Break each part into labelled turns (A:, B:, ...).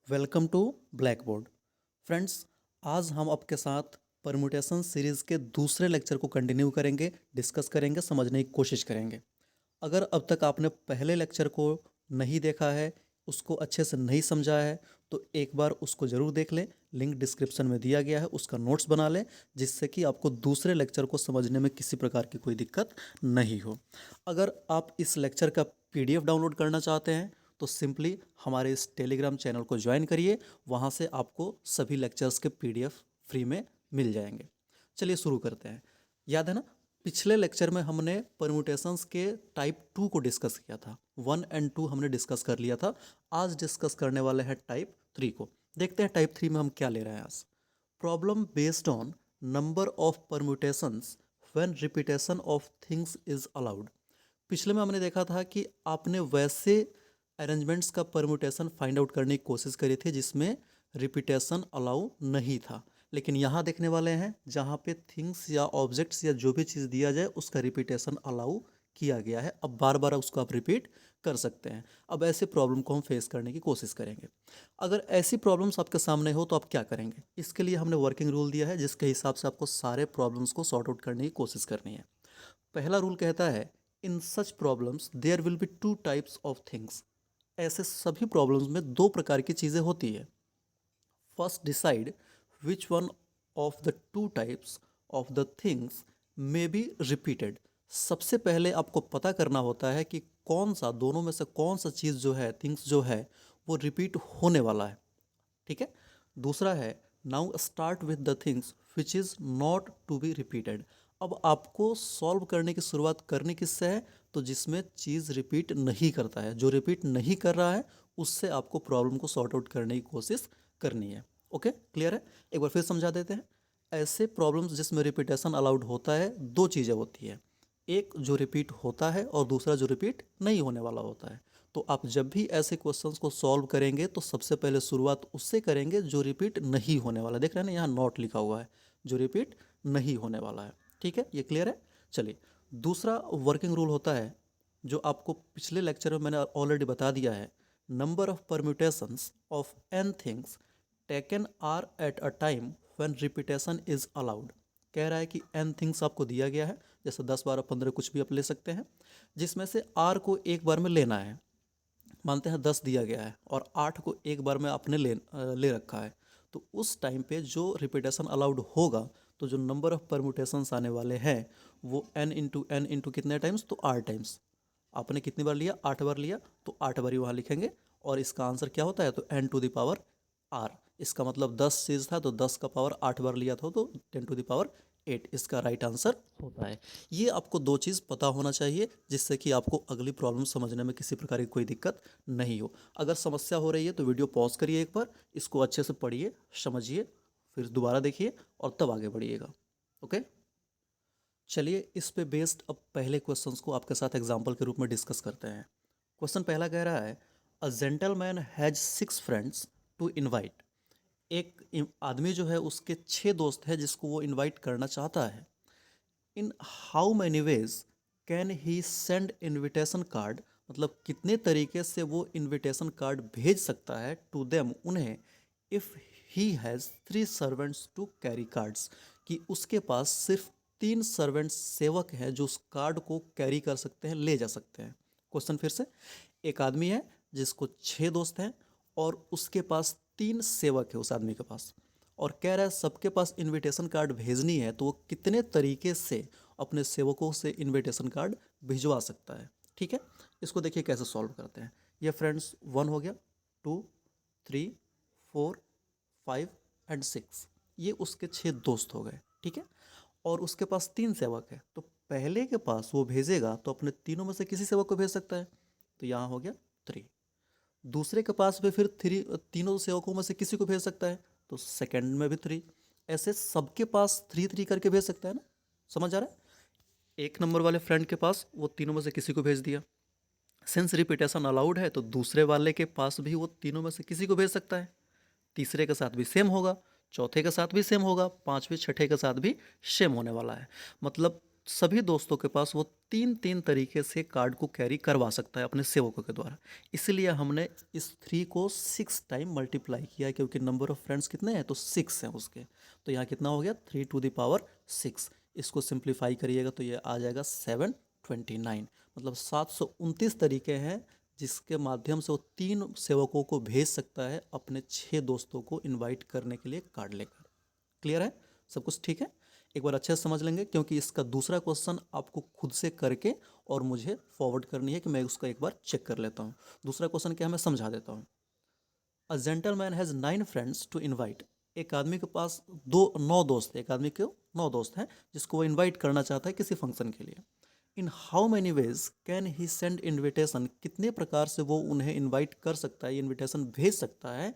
A: Welcome to blackboard. Friends, आज हम आपके साथ परम्यूटेशन सीरीज़ के दूसरे लेक्चर को कंटिन्यू करेंगे, डिस्कस करेंगे, समझने की कोशिश करेंगे। अगर अब तक आपने पहले लेक्चर को नहीं देखा है, उसको अच्छे से नहीं समझा है, तो एक बार उसको ज़रूर देख लें। लिंक डिस्क्रिप्शन में दिया गया है, उसका नोट्स बना लें, जिससे कि आपको दूसरे लेक्चर को समझने में किसी प्रकार की कोई दिक्कत नहीं हो। अगर आप इस लेक्चर का पीडीएफ डाउनलोड करना चाहते हैं तो सिंपली हमारे इस टेलीग्राम चैनल को ज्वाइन करिए। वहाँ से आपको सभी लेक्चर्स के पीडीएफ फ्री में मिल जाएंगे। चलिए शुरू करते हैं। याद है ना, पिछले लेक्चर में हमने परम्यूटेशंस के टाइप 2 को डिस्कस किया था। 1 एंड 2 हमने डिस्कस कर लिया था। आज डिस्कस करने वाले हैं टाइप 3 को। देखते हैं टाइप 3 में हम क्या ले रहे हैं आज। Problem based on number of permutations when repetition of things is allowed. पिछले में हमने देखा था कि आपने वैसे अरेंजमेंट्स का परम्यूटेशन फाइंड आउट करने की कोशिश करी थी जिसमें रिपीटेशन अलाउ नहीं था। लेकिन यहाँ देखने वाले हैं जहाँ पे थिंग्स या ऑब्जेक्ट्स या जो भी चीज़ दिया जाए उसका रिपीटेशन अलाउ किया गया है। अब बार बार उसको आप रिपीट कर सकते हैं। अब ऐसे प्रॉब्लम को हम फेस करने की कोशिश करेंगे। अगर ऐसी प्रॉब्लम्स आपके सामने हो तो आप क्या करेंगे? इसके लिए हमने वर्किंग रूल दिया है जिसके हिसाब से आपको सारे प्रॉब्लम्स को सॉर्ट आउट करने की कोशिश करनी है। पहला रूल कहता है, in such problems there will be two types of things. ऐसे सभी प्रॉब्लम्स में दो प्रकार की चीज़ें होती है। First decide which one of the two types of the things may be repeated. सबसे पहले आपको पता करना होता है कि कौन सा दोनों में से कौन सा चीज़ जो है, थिंग्स जो है, वो रिपीट होने वाला है। ठीक है। दूसरा है, now start with the things which is not to be repeated. अब आपको सॉल्व करने की शुरुआत करनी किससे है? तो जिसमें चीज़ रिपीट नहीं करता है, जो रिपीट नहीं कर रहा है उससे आपको प्रॉब्लम को सॉर्ट आउट करने की कोशिश करनी है। ओके, क्लियर है? एक बार फिर समझा देते हैं। ऐसे प्रॉब्लम्स जिसमें रिपीटेशन अलाउड होता है, दो चीज़ें होती है। एक जो रिपीट होता है और दूसरा जो रिपीट नहीं होने वाला होता है। तो आप जब भी ऐसे क्वेश्चंस को सॉल्व करेंगे तो सबसे पहले शुरुआत उससे करेंगे जो रिपीट नहीं होने वाला। देख रहे हैं ना, यहाँ नॉट लिखा हुआ है, जो रिपीट नहीं होने वाला है। ठीक है, ये क्लियर है? चलिए, दूसरा वर्किंग रूल होता है जो आपको पिछले लेक्चर में मैंने ऑलरेडी बता दिया है। Number of permutations of N things taken R at a time when repetition is allowed. कह रहा है कि एन थिंग्स आपको दिया गया है, जैसे 10 12 15 कुछ भी आप ले सकते हैं, जिसमें से आर को एक बार में लेना है। मानते हैं 10 दिया गया है और 8 को एक बार में आपने ले रखा है। तो उस टाइम पे जो रिपीटेशन अलाउड होगा, तो जो नंबर ऑफ परम्यूटेशंस आने वाले हैं वो n इंटू कितने टाइम्स? तो r टाइम्स। आपने कितनी बार लिया? 8 बार लिया, तो 8 बार ही वहाँ लिखेंगे। और इसका आंसर क्या होता है? तो n⁻r। इसका मतलब 10 चीज़ था तो 10 का पावर 8 बार लिया था तो 10⁸ इसका राइट आंसर होता है। ये आपको दो चीज़ पता होना चाहिए जिससे कि आपको अगली प्रॉब्लम समझने में किसी प्रकार की कोई दिक्कत नहीं हो। अगर समस्या हो रही है तो वीडियो पॉज करिए, एक बार इसको अच्छे से पढ़िए, समझिए, फिर दोबारा देखिए और तब आगे बढ़िएगा। ओके, चलिए इस पे बेस्ड अब पहले क्वेश्चंस को आपके साथ एग्जांपल के रूप में डिस्कस करते हैं। क्वेश्चन पहला कह रहा है, a gentleman has 6 friends to invite. आदमी जो है उसके 6 दोस्त हैं जिसको वो इनवाइट करना चाहता है। इन how many ways can he send invitation card. मतलब कितने तरीके से वो इनविटेशन कार्ड भेज सकता है टू देम, उन्हें, if he has 3 servants to carry cards, कि उसके पास सिर्फ 3 सर्वेंट्स, सेवक हैं जो उस कार्ड को कैरी कर सकते हैं, ले जा सकते हैं। क्वेश्चन फिर से। एक आदमी है जिसको 6 दोस्त हैं और उसके पास 3 सेवक है उस आदमी के पास, और कह रहा है सबके पास इनविटेशन कार्ड भेजनी है, तो वो कितने तरीके से अपने सेवकों से इनविटेशन कार्ड भिजवा सकता है। ठीक है, इसको देखिए कैसे सॉल्व करते हैं। ये फ्रेंड्स 1 हो गया, 2, 3, 4, 5 एंड 6, ये उसके 6 दोस्त हो गए। ठीक है, और उसके पास 3 सेवक है, तो पहले के पास वो भेजेगा तो अपने तीनों में से किसी सेवक को भेज सकता है, तो यहाँ हो गया 3। दूसरे के पास भी फिर 3 तीनों सेवकों में से किसी को भेज सकता है, तो सेकंड में भी 3। ऐसे सबके पास 3 3 करके भेज सकता है ना? समझ आ रहा है? 1 नंबर वाले फ्रेंड के पास वो तीनों में से किसी को भेज दिया। सिंस रिपीटेशन अलाउड है तो दूसरे वाले के पास भी वो तीनों में से किसी को भेज सकता है। तीसरे के साथ भी सेम होगा, चौथे के साथ भी सेम होगा, पांचवें छठे के साथ भी सेम होने वाला है। मतलब सभी दोस्तों के पास वो 3-3 तरीके से कार्ड को कैरी करवा सकता है अपने सेवकों के द्वारा। इसीलिए हमने इस 3 को 6 टाइम मल्टीप्लाई किया, क्योंकि नंबर ऑफ़ फ्रेंड्स कितने हैं तो 6 हैं उसके। तो यहाँ कितना हो गया 3 टू द पावर 6। इसको सिंप्लीफाई करिएगा तो ये आ जाएगा 729। मतलब 729 तरीके हैं जिसके माध्यम से वो 3 सेवकों को भेज सकता है अपने 6 दोस्तों को इनवाइट करने के लिए कार्ड लेकर। क्लियर है? सब कुछ ठीक है? एक बार अच्छे से समझ लेंगे, क्योंकि इसका दूसरा क्वेश्चन आपको खुद से करके और मुझे फॉरवर्ड करनी है कि मैं उसका एक बार चेक कर लेता हूँ। दूसरा क्वेश्चन क्या है मैं समझा देता हूँ। A gentleman has 9 friends to invite. एक आदमी के पास 9 दोस्त हैं, एक आदमी के 9 दोस्त हैं जिसको वो इनवाइट करना चाहता है किसी फंक्शन के लिए। इन how many ways can he send invitation, कितने प्रकार से वो उन्हें इनवाइट कर सकता है, इनविटेशन भेज सकता है।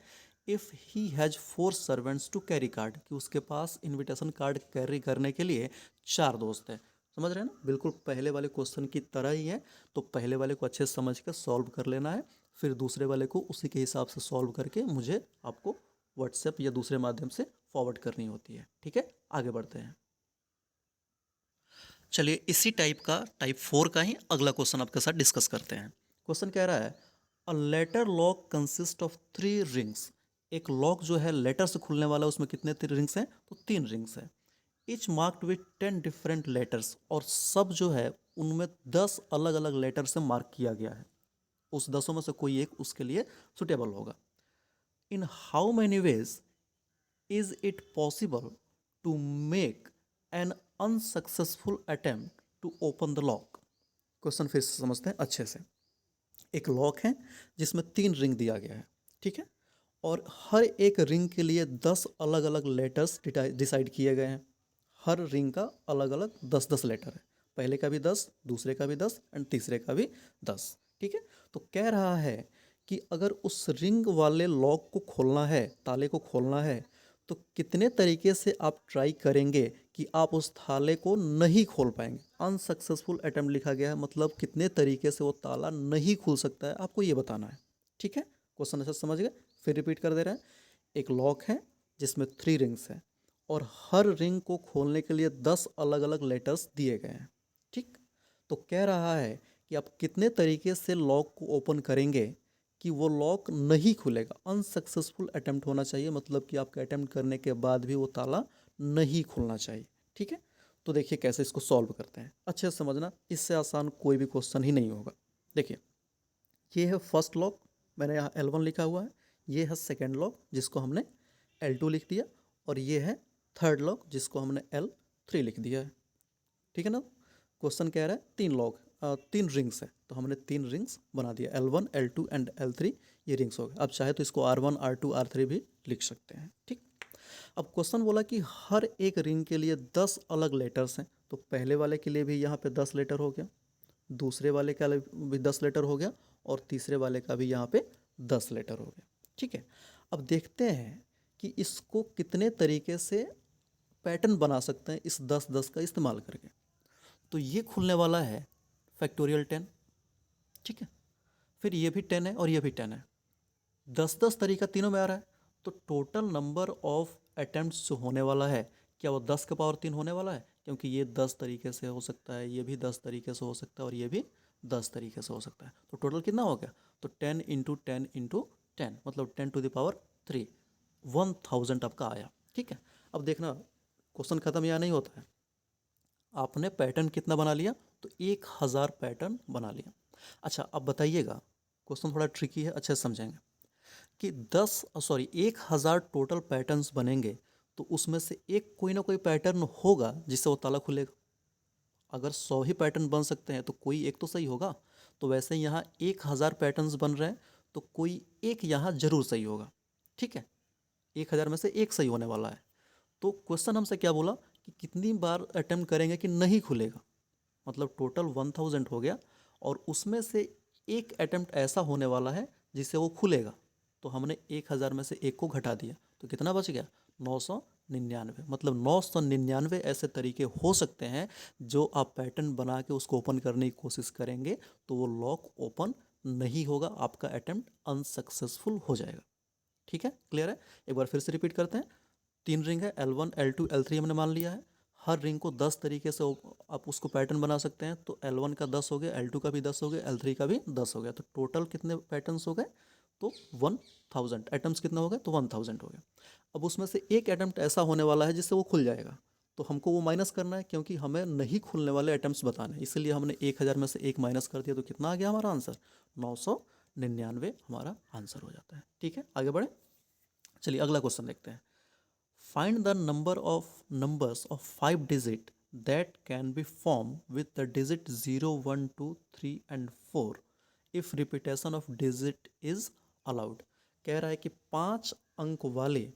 A: If he has 4 servants to carry card, कि उसके पास इनविटेशन कार्ड कैरी करने के लिए 4 दोस्त हैं। समझ रहे हैं ना, बिल्कुल पहले वाले क्वेश्चन की तरह ही है। तो पहले वाले को अच्छे से समझ कर सॉल्व कर लेना है, फिर दूसरे वाले को उसी के हिसाब से सॉल्व करके मुझे आपको व्हाट्सएप या दूसरे माध्यम से फॉरवर्ड करनी होती है। ठीक है, आगे बढ़ते हैं। चलिए इसी टाइप का टाइप 4 का ही अगला क्वेश्चन आपके साथ डिस्कस करते हैं। क्वेश्चन कह रहा है a letter lock consist of 3 rings. एक लॉक जो है लेटर से खुलने वाला, उसमें कितने रिंग्स हैं तो 3 रिंग्स हैं। Etch marked with 10 different letters, और सब जो है उनमें 10 अलग अलग लेटर से मार्क किया गया है। उस 10 में से कोई एक उसके लिए सुटेबल होगा। In how many ways is it possible to make an unsuccessful attempt to open the lock. Question फिर से समझते हैं अच्छे से। एक लॉक है जिसमें 3 रिंग दिया गया है, ठीक है, और हर एक रिंग के लिए 10 अलग अलग लेटर्स डिसाइड किए गए हैं। हर रिंग का अलग अलग 10-10 लेटर है। पहले का भी 10, दूसरे का भी 10 एंड तीसरे का भी 10। ठीक है, तो कह रहा है कि अगर उस रिंग वाले लॉक को खोलना है, ताले को खोलना है, तो कितने तरीके से आप ट्राई करेंगे कि आप उस ताले को नहीं खोल पाएंगे। अनसक्सेसफुल अटेम्प्ट लिखा गया है, मतलब कितने तरीके से वो ताला नहीं खुल सकता है, आपको ये बताना है। ठीक है, क्वेश्चन अच्छा समझ गए, फिर रिपीट कर दे रहे हैं। एक लॉक है जिसमें 3 रिंग्स हैं, और हर रिंग को खोलने के लिए 10 अलग अलग लेटर्स दिए गए हैं। ठीक, तो कह रहा है कि आप कितने तरीके से लॉक को ओपन करेंगे कि वो लॉक नहीं खुलेगा। अनसक्सेसफुल अटेम्प्ट होना चाहिए, मतलब कि आपके अटेम्प्ट करने के बाद भी वो ताला नहीं खुलना चाहिए। ठीक है, तो देखिए कैसे इसको सॉल्व करते हैं, अच्छे से समझना, इससे आसान कोई भी क्वेश्चन ही नहीं होगा। देखिए, ये है फर्स्ट लॉक, मैंने यहाँ L1 लिखा हुआ है। ये है सेकेंड लॉक जिसको हमने L2 लिख दिया, और ये है थर्ड लॉक जिसको हमने L3 लिख दिया है। ठीक है ना, क्वेश्चन कह रहा है 3 लॉक 3 रिंग्स है, तो हमने 3 रिंग्स बना दिया, L1 L2 एंड L3 ये रिंग्स हो गए। अब चाहे तो इसको R1 R2 R3 भी लिख सकते हैं। ठीक, अब क्वेश्चन बोला कि हर एक रिंग के लिए 10 अलग लेटर्स हैं, तो पहले वाले के लिए भी यहाँ पे 10 लेटर हो गया, दूसरे वाले का भी 10 लेटर हो गया, और तीसरे वाले का भी यहाँ पे 10 लेटर हो गया। ठीक है, अब देखते हैं कि इसको कितने तरीके से पैटर्न बना सकते हैं इस 10-10 का इस्तेमाल करके। तो ये खुलने वाला है फैक्टोरियल 10। ठीक है, फिर ये भी 10 है और ये भी 10 है, 10-10 तरीका तीनों में आ रहा है। तो टोटल नंबर ऑफ अटैम्प्ट्स जो होने वाला है, क्या वो 10 का पावर 3 होने वाला है, क्योंकि ये 10 तरीके से हो सकता है, ये भी 10 तरीके से हो सकता है, और ये भी 10 तरीके से हो सकता है। तो टोटल कितना हो गया, तो 10 इंटू 10 इंटू 10, मतलब 10 टू द पावर 3, 1000 आपका आया। ठीक है, अब देखना क्वेश्चन ख़त्म यहाँ नहीं होता है। आपने पैटर्न कितना बना लिया, तो 1000 पैटर्न बना लिया। अच्छा, अब बताइएगा, क्वेश्चन थोड़ा ट्रिकी है, अच्छे से समझेंगे कि 1000 टोटल पैटर्न्स बनेंगे, तो उसमें से एक कोई ना कोई पैटर्न होगा जिससे वो ताला खुलेगा। अगर 100 ही पैटर्न बन सकते हैं तो कोई एक तो सही होगा। तो वैसे यहाँ 1000 पैटर्न्स बन रहे हैं, तो कोई एक यहाँ जरूर सही होगा। ठीक है, 1000 में से एक सही होने वाला है। तो क्वेश्चन हमसे क्या बोला कि कितनी बार अटेम्प्ट करेंगे कि नहीं खुलेगा, मतलब टोटल 1000 हो गया, और उसमें से एक अटेम्प्ट ऐसा होने वाला है जिससे वो खुलेगा। तो हमने 1000 में से एक को घटा दिया, तो कितना बच गया 999। मतलब 999 ऐसे तरीके हो सकते हैं जो आप पैटर्न बना के उसको ओपन करने की कोशिश करेंगे तो वो लॉक ओपन नहीं होगा, आपका अटेम्प्ट अनसक्सेसफुल हो जाएगा। ठीक है, क्लियर है, एक बार फिर से रिपीट करते हैं। 3 रिंग है, L1 L2 L3 हमने मान लिया है। हर रिंग को 10 तरीके से आप उसको पैटर्न बना सकते हैं। तो L1 का 10 हो गया, L2 का भी 10 हो गया, L3 का भी 10 हो गया। तो टोटल कितने पैटर्न्स हो गए? तो 1000 एटम्स कितना हो गया? तो 1000 हो गया। अब उसमें से एक एटम्प्ट ऐसा होने वाला है जिससे वो खुल जाएगा, तो हमको वो माइनस करना है, क्योंकि हमें नहीं खुलने वाले एटम्प्ट्स बताने हैं। इसलिए हमने 1000 में से एक माइनस कर दिया। तो कितना आ गया हमारा आंसर? 999 हमारा आंसर हो जाता है। ठीक है, आगे बढ़े। चलिए अगला क्वेश्चन देखते हैं। Find the number of numbers of 5 digit that can be form with the digit 0, 1, 2, 3 and 4 if repetition of digit is allowed. कह रहा है कि 5 अंक वाले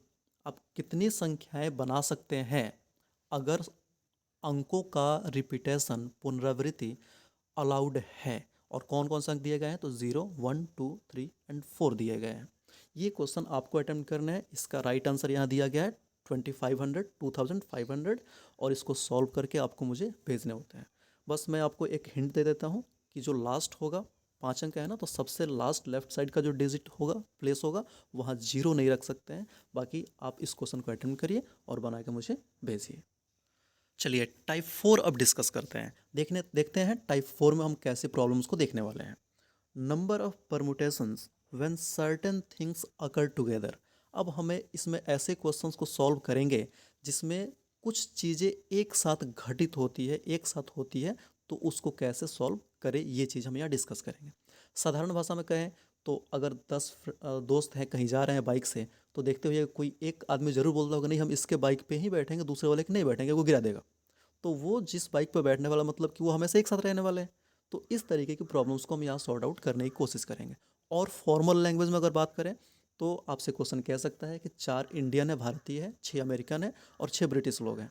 A: आप कितनी संख्याएं बना सकते हैं अगर अंकों का रिपीटेशन, पुनरावृत्ति अलाउड है। और कौन कौन से अंक दिए गए हैं? तो 0, 1, 2, 3 एंड 4 दिए गए हैं। ये क्वेश्चन आपको अटेम्प्ट करना है। इसका राइट आंसर यहाँ दिया गया है 2500, 2500, और इसको सॉल्व करके आपको मुझे भेजने होते हैं। बस मैं आपको एक हिंट दे देता हूँ कि जो लास्ट होगा, 5 अंक है ना, तो सबसे लास्ट लेफ्ट साइड का जो डिजिट होगा, प्लेस होगा, वहाँ 0 नहीं रख सकते हैं। बाकी आप इस क्वेश्चन को अटेम्प्ट करिए और बना के मुझे भेजिए। चलिए टाइप 4 अब डिस्कस करते हैं। देखते हैं टाइप 4 में हम कैसे प्रॉब्लम्स को देखने वाले हैं। Number of permutations when certain things occur together. अब हमें इसमें ऐसे क्वेश्चंस को सॉल्व करेंगे जिसमें कुछ चीज़ें एक साथ घटित होती है, एक साथ होती है, तो उसको कैसे सॉल्व करें, ये चीज़ हम यहाँ डिस्कस करेंगे। साधारण भाषा में कहें तो अगर 10 दोस्त हैं, कहीं जा रहे हैं बाइक से, तो देखते हुए कोई एक आदमी ज़रूर बोलता होगा नहीं हम इसके बाइक पे ही बैठेंगे, दूसरे वाले के नहीं बैठेंगे, वो गिरा देगा। तो वो जिस बाइक पर बैठने वाला, मतलब कि वो हमेशा एक साथ रहने वाले हैं। तो इस तरीके की प्रॉब्लम्स को हम यहाँ सॉर्ट आउट करने की कोशिश करेंगे। और फॉर्मल लैंग्वेज में अगर बात करें तो आपसे क्वेश्चन कह सकता है कि 4 इंडियन है, भारतीय है, 6 अमेरिकन है और 6 ब्रिटिश लोग हैं।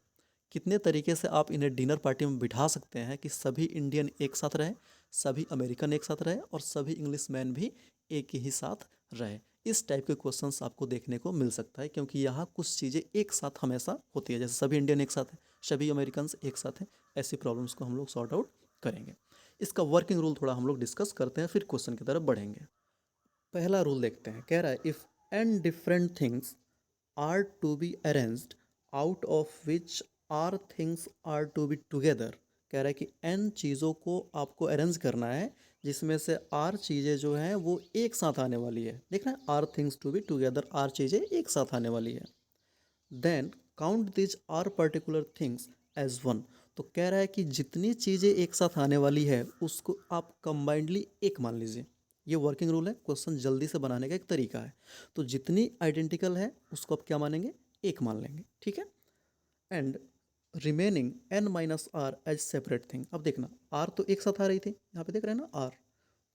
A: कितने तरीके से आप इन्हें डिनर पार्टी में बिठा सकते हैं कि सभी इंडियन एक साथ रहे, सभी अमेरिकन एक साथ रहे और सभी इंग्लिश मैन भी एक ही साथ रहे। इस टाइप के क्वेश्चंस आपको देखने को मिल सकता है, क्योंकि यहाँ कुछ चीज़ें एक साथ हमेशा होती है। जैसे सभी इंडियन एक साथ हैं, सभी अमेरिकन एक साथ हैं, ऐसी प्रॉब्लम्स को हम लोग सॉर्ट आउट करेंगे। इसका वर्किंग रूल थोड़ा हम लोग डिस्कस करते हैं, फिर क्वेश्चन की तरफ बढ़ेंगे। पहला रूल देखते हैं। कह रहा है if N different things are to be arranged out of which R things are to be together. कह रहा है कि एन चीज़ों को आपको अरेंज करना है जिसमें से आर चीज़ें जो हैं वो एक साथ आने वाली है। देख रहे हैं, R things to be together, R चीज़ें एक साथ आने वाली है। Then count these R particular things as one. तो कह रहा है कि जितनी चीज़ें एक साथ आने वाली है उसको आप कंबाइंडली एक मान लीजिए। ये वर्किंग रूल है, क्वेश्चन जल्दी से बनाने का एक तरीका है। तो जितनी आइडेंटिकल है उसको आप क्या मानेंगे? एक मान लेंगे। ठीक है। And remaining N minus R as separate thing. अब देखना, आर तो एक साथ आ रही थी, यहाँ पे देख रहे हैं ना आर,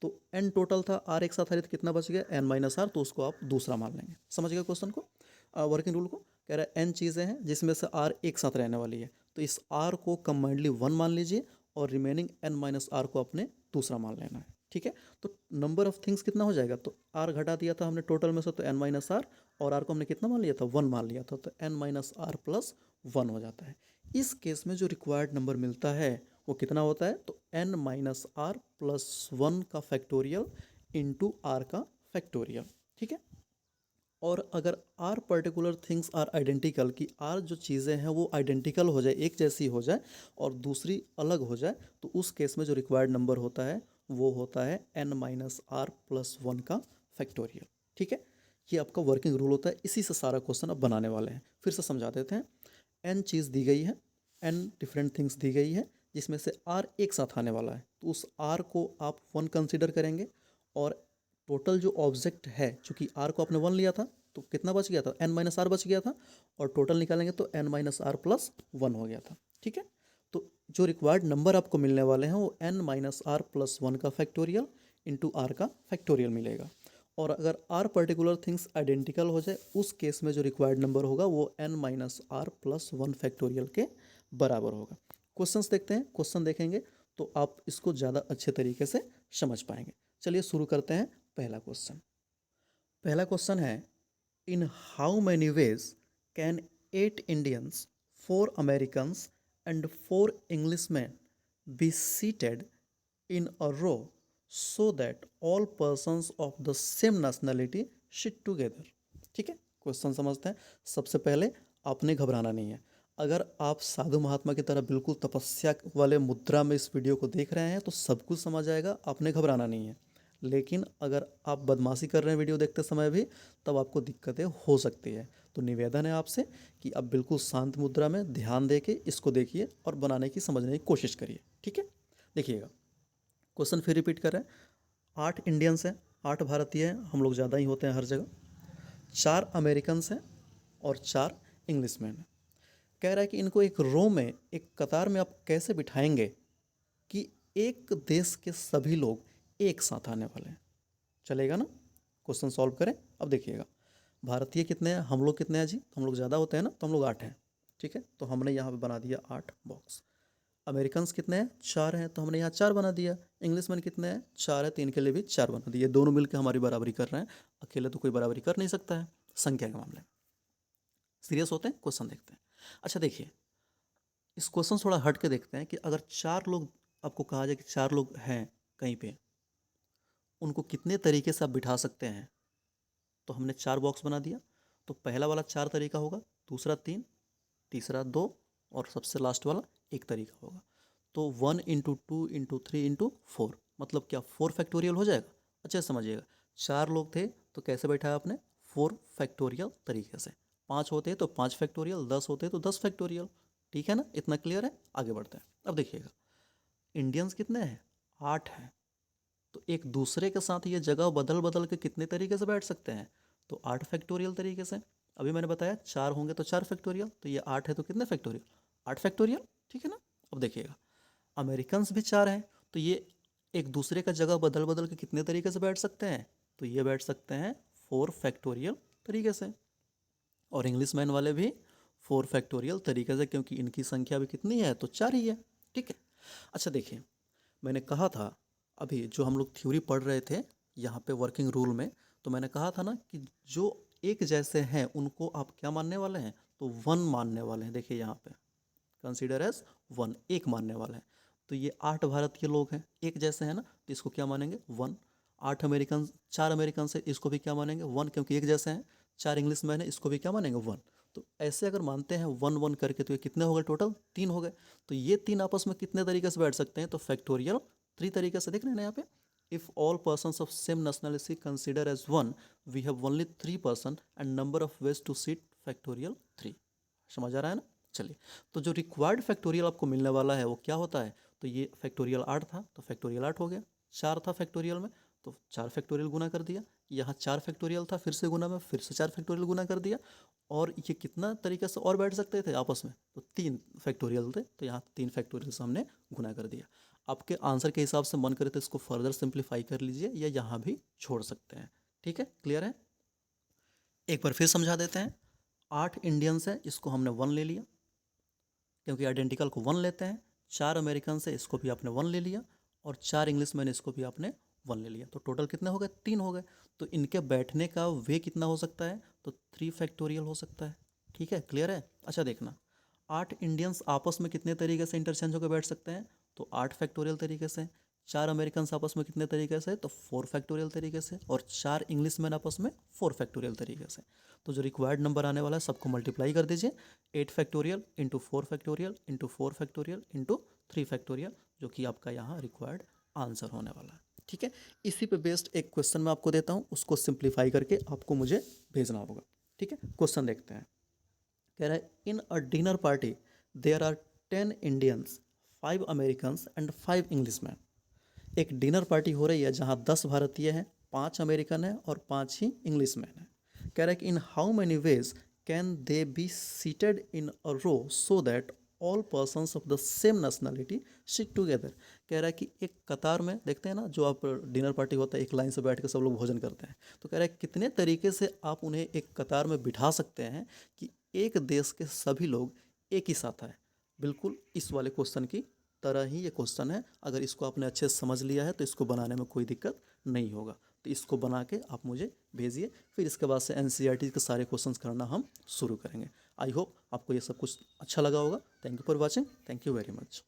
A: तो एन टोटल था, आर एक साथ आ रही थी, कितना बच गया? एन माइनस आर, तो उसको आप दूसरा मान लेंगे। समझ गए क्वेश्चन को, वर्किंग रूल को। कह रहा है एन चीज़ें हैं जिसमें से आर एक साथ रहने वाली है, तो इस आर को कंबाइंडली वन मान लीजिए और रिमेनिंग एन माइनस आर को अपने दूसरा मान लेना है। ठीक है। तो नंबर ऑफ थिंग्स कितना हो जाएगा? तो आर घटा दिया था हमने टोटल में से, तो एन माइनस आर, और आर को हमने कितना मान लिया था? वन मान लिया था, तो N minus R plus one हो जाता है। इस केस में जो रिक्वायर्ड नंबर मिलता है वो कितना होता है? तो N minus R plus one का फैक्टोरियल इंटू आर का फैक्टोरियल। ठीक है। और अगर R particular things are identical, कि आर जो चीज़ें हैं वो आइडेंटिकल हो जाए, एक जैसी हो जाए, और दूसरी अलग हो जाए, तो उस केस में जो रिक्वायर्ड नंबर होता है वो होता है N minus R plus one का फैक्टोरियल। ठीक है। ये आपका वर्किंग रूल होता है। इसी से सारा क्वेश्चन अब बनाने वाले हैं। फिर से समझा देते हैं। एन चीज़ दी गई है, एन डिफरेंट थिंग्स दी गई है, जिसमें से आर एक साथ आने वाला है, तो उस आर को आप वन कंसिडर करेंगे। और टोटल जो ऑब्जेक्ट है, चूंकि आर को आपने वन लिया था, तो कितना बच गया था? एन माइनस आर बच गया था, और टोटल निकालेंगे तो N minus R plus one हो गया था। ठीक है। तो जो रिक्वायर्ड नंबर आपको मिलने वाले हैं वो N minus R plus one का फैक्टोरियल इंटू आर का फैक्टोरियल मिलेगा। और अगर आर पर्टिकुलर थिंग्स आइडेंटिकल हो जाए, उस केस में जो रिक्वायर्ड नंबर होगा वो N minus R plus one factorial के बराबर होगा। क्वेश्चंस देखते हैं। क्वेश्चन देखेंगे तो आप इसको ज़्यादा अच्छे तरीके से समझ पाएंगे। चलिए शुरू करते हैं। पहला क्वेश्चन, पहला क्वेश्चन है इन how many ways can 8 Indians, 4 Americans and 4 Englishman be seated in a row so that all persons of the same nationality sit together। ठीक है, क्वेश्चन समझते हैं। सबसे पहले आपने घबराना नहीं है। अगर आप साधु महात्मा की तरह बिल्कुल तपस्या वाले मुद्रा में इस वीडियो को देख रहे हैं तो सब कुछ समझ आएगा, आपने घबराना नहीं है। लेकिन अगर आप बदमाशी कर रहे हैं वीडियो देखते समय भी, तब आपको दिक्कतें हो सकती है। तो निवेदन है आपसे कि आप बिल्कुल शांत मुद्रा में ध्यान दे के इसको देखिए और बनाने की समझने की कोशिश करिए। ठीक है, देखिएगा क्वेश्चन फिर रिपीट कर रहे हैं। 8 इंडियंस हैं, 8 भारतीय हैं, हम लोग ज़्यादा ही होते हैं हर जगह। 4 अमेरिकन्स हैं और 4 इंग्लिशमैन हैं। कह रहा है कि इनको एक रो में, एक कतार में आप कैसे बिठाएंगे कि एक देश के सभी लोग एक साथ आने वाले हैं। चलेगा ना? क्वेश्चन सॉल्व करें। अब देखिएगा, भारतीय कितने हैं, हम लोग कितने हैं जी? तो हम लोग ज़्यादा होते हैं ना, तो हम लोग 8 हैं। ठीक है, तो हमने यहाँ पे बना दिया 8 बॉक्स। अमेरिकन्स कितने हैं? 4 हैं, तो हमने यहाँ 4 बना दिया। इंग्लिशमैन कितने हैं? 4 है, 3 के लिए भी 4 बना दिए। दोनों मिलकर हमारी बराबरी कर रहे हैं, अकेले तो कोई बराबरी कर नहीं सकता है संख्या के मामले में। सीरियस होते हैं, क्वेश्चन देखते हैं। अच्छा देखिए, इस क्वेश्चन थोड़ा हट के देखते हैं कि अगर 4 लोग, आपको कहा जाए कि 4 लोग हैं कहीं पे, उनको कितने तरीके से आप बिठा सकते हैं। तो हमने 4 बॉक्स बना दिया। तो पहला वाला 4 तरीका होगा, दूसरा 3, तीसरा 2 और सबसे लास्ट वाला 1 तरीका होगा। तो 1 इंटू 2 इंटू 3 इंटू 4, मतलब क्या 4 फैक्टोरियल हो जाएगा। अच्छा समझिएगा, 4 लोग थे तो कैसे बैठाया आपने? 4 फैक्टोरियल तरीके से। 5 होते हैं तो 5 फैक्टोरियल, 10 होते हैं तो 10 फैक्टोरियल। ठीक है ना, इतना क्लियर है? आगे बढ़ते हैं। अब देखिएगा, इंडियंस कितने हैं? 8 हैं। तो एक दूसरे के साथ ये जगह बदल बदल के कितने तरीके से बैठ सकते हैं? तो 8 फैक्टोरियल तरीके से। अभी मैंने बताया 4 होंगे तो 4 फैक्टोरियल, तो ये 8 है तो कितने फैक्टोरियल? 8 फैक्टोरियल। ठीक है ना? अब देखिएगा, अमेरिकन्स भी 4 हैं, तो ये एक दूसरे का जगह बदल बदल के कितने तरीके से बैठ सकते हैं? तो ये बैठ सकते हैं 4 फैक्टोरियल तरीके से। और इंग्लिशमैन वाले भी 4 फैक्टोरियल तरीके से, क्योंकि इनकी संख्या भी कितनी है? तो 4 ही है। ठीक है। अच्छा देखिए, मैंने कहा था अभी जो हम लोग थ्योरी पढ़ रहे थे यहाँ पे वर्किंग रूल में, तो मैंने कहा था ना कि जो एक जैसे हैं उनको आप क्या मानने वाले हैं? तो 1 मानने वाले हैं। देखिए यहाँ पे कंसीडर एज 1, एक मानने वाले हैं। तो ये 8 भारतीय लोग हैं, एक जैसे हैं ना, तो इसको क्या मानेंगे? 1। 8 अमेरिकन, 4 अमेरिकन से इसको भी क्या मानेंगे? 1, क्योंकि एक जैसे हैं। 4 इंग्लिश मैन है, इसको भी क्या मानेंगे? 1। तो ऐसे अगर मानते हैं 1 1 करके, तो ये कितने हो गए टोटल? 3 हो गए। तो ये 3 आपस में कितने तरीके से बैठ सकते हैं? तो फैक्टोरियल 3 तरीके से। देख रहे हैं ना यहाँ पे, if all persons of same nationality consider as 1, we have only 3 person and number of ways to seat factorial 3। समझ आ रहा है ना? चलिए, तो जो रिक्वायर्ड फैक्टोरियल आपको मिलने वाला है वो क्या होता है? तो ये फैक्टोरियल 8 था तो फैक्टोरियल 8 हो गया। 4 था फैक्टोरियल में तो 4 फैक्टोरियल गुना कर दिया। यहाँ 4 फैक्टोरियल था, फिर से गुना में फिर से 4 फैक्टोरियल गुना कर दिया। और ये कितना तरीके से और बैठ सकते थे आपस में? तो 3 फैक्टोरियल थे, तो यहाँ 3 फैक्टोरियल से हमने गुना कर दिया। आपके आंसर के हिसाब से मन करे तो इसको फर्दर सिंप्लीफाई कर लीजिए या यहाँ भी छोड़ सकते हैं। ठीक है, क्लियर है? एक बार फिर समझा देते हैं। 8 इंडियंस है, इसको हमने 1 ले लिया, क्योंकि आइडेंटिकल को 1 लेते हैं। 4 अमेरिकन से, इसको भी आपने 1 ले लिया। और 4 इंग्लिश मैन, इसको भी आपने 1 ले लिया। तो टोटल कितने हो गए? 3 हो गए। तो इनके बैठने का वे कितना हो सकता है? तो 3 फैक्टोरियल हो सकता है। ठीक है, क्लियर है? अच्छा देखना, 8 इंडियंस आपस में कितने तरीके से इंटरचेंज होकर बैठ सकते हैं? तो 8 फैक्टोरियल तरीके से। 4 अमेरिकन आपस में कितने तरीके से? तो 4 फैक्टोरियल तरीके से। और 4 इंग्लिश मैन आपस में 4 फैक्टोरियल तरीके से। तो जो रिक्वायर्ड नंबर आने वाला है सबको मल्टीप्लाई कर दीजिए। 8 factorial into 4 factorial into 4 factorial into 3 factorial, जो कि आपका यहाँ रिक्वायर्ड आंसर होने वाला है। ठीक है, इसी पे बेस्ड एक क्वेश्चन मैं आपको देता हूँ, उसको सिंप्लीफाई करके आपको मुझे भेजना होगा। ठीक है, क्वेश्चन देखते हैं। कह रहा है, in a dinner party there are 10 Indians, 5 Americans and 5 Englishman. एक डिनर पार्टी हो रही है जहाँ 10 भारतीय हैं, 5 अमेरिकन हैं और 5 ही इंग्लिशमैन हैं। कह रहा है कि in how many ways can they be seated in a row so that all persons of the same nationality sit together. कह रहा है कि एक कतार में, देखते हैं ना जो आप डिनर पार्टी होता है एक लाइन से बैठ के सब लोग भोजन करते हैं, तो कह रहा है कितने तरीके से आप उन्हें एक कतार में बिठा सकते हैं कि एक देश के सभी लोग एक ही साथ आए। बिल्कुल इस वाले क्वेश्चन की तरह ही ये क्वेश्चन है। अगर इसको आपने अच्छे से समझ लिया है तो इसको बनाने में कोई दिक्कत नहीं होगा। तो इसको बना के आप मुझे भेजिए, फिर इसके बाद से एनसीईआरटी के सारे क्वेश्चंस करना हम शुरू करेंगे। आई होप आपको ये सब कुछ अच्छा लगा होगा। Thank you for watching. Thank you very much.